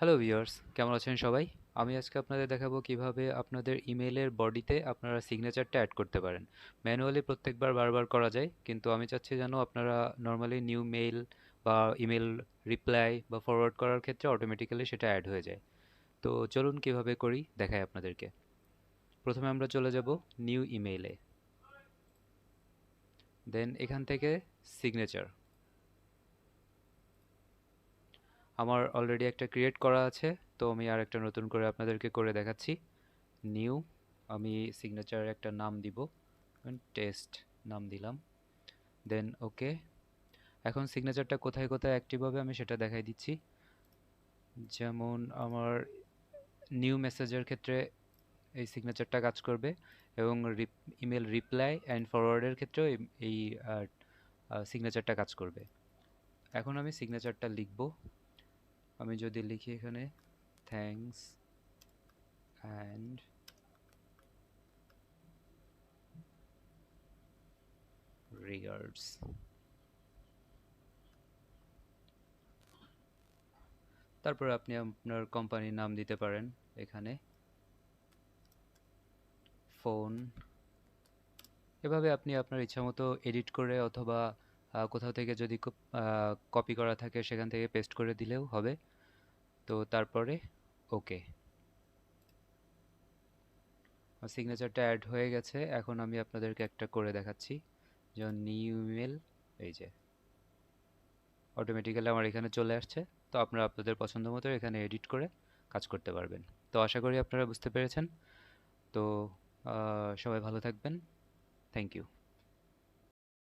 Hello viewers, কেমন আছেন সবাই? আমি আজকে আপনাদের দেখাবো কিভাবে আপনাদের ইমেইলের বডিতে আপনারা সিগনেচারটা অ্যাড করতে পারেন। ম্যানুয়ালি প্রত্যেকবার বারবার করা যায়, কিন্তু আমি চাচ্ছি যেন আপনারা নর্মালি নিউ মেইল বা ইমেল রিপ্লাই বা ফরওয়ার্ড করার ক্ষেত্রে অটোমেটিক্যালি সেটা অ্যাড হয়ে যায়। তো চলুন কিভাবে করি দেখাই আপনাদেরকে। প্রথমে আমরা চলে যাব নিউ ইমেইলে, দেন এখান থেকে সিগনেচার। আমার অলরেডি একটা ক্রিয়েট করা আছে, তো আমি আর একটা নতুন করে আপনাদেরকে করে দেখাচ্ছি। নিউ, আমি সিগনেচারের একটা নাম দিব, টেস্ট নাম দিলাম, দেন ওকে। এখন সিগনেচারটা কোথায় কোথায় অ্যাক্টিভ হবে আমি সেটা দেখাই দিচ্ছি। যেমন আমার নিউ মেসেজের ক্ষেত্রে এই সিগনেচারটা কাজ করবে, এবং ইমেল রিপ্লাই অ্যান্ড ফরওয়ার্ডের ক্ষেত্রেও এই সিগনেচারটা কাজ করবে। এখন আমি সিগনেচারটা লিখব। আমি যদি লিখি এখানে থ্যাঙ্কস অ্যান্ড রিগার্ডস, তারপরে আপনি আপনার কোম্পানির নাম দিতে পারেন এখানে, ফোন। এভাবে আপনি আপনার ইচ্ছামতো এডিট করে অথবা কোথাও থেকে যদি কপি করা থাকে সেখান থেকে পেস্ট করে দিলেও হবে। তো তারপরে ওকে, সিগনেচারটা অ্যাড হয়ে গেছে। এখন আমি আপনাদেরকে একটা করে দেখাচ্ছি, যেমন নিউ ইমেল, এই যে অটোমেটিক্যালি আমার এখানে চলে আসছে। তো আপনারা আপনাদের পছন্দ মতো এখানে এডিট করে কাজ করতে পারবেন। তো আশা করি আপনারা বুঝতে পেরেছেন। তো সবাই ভালো থাকবেন। Thank you.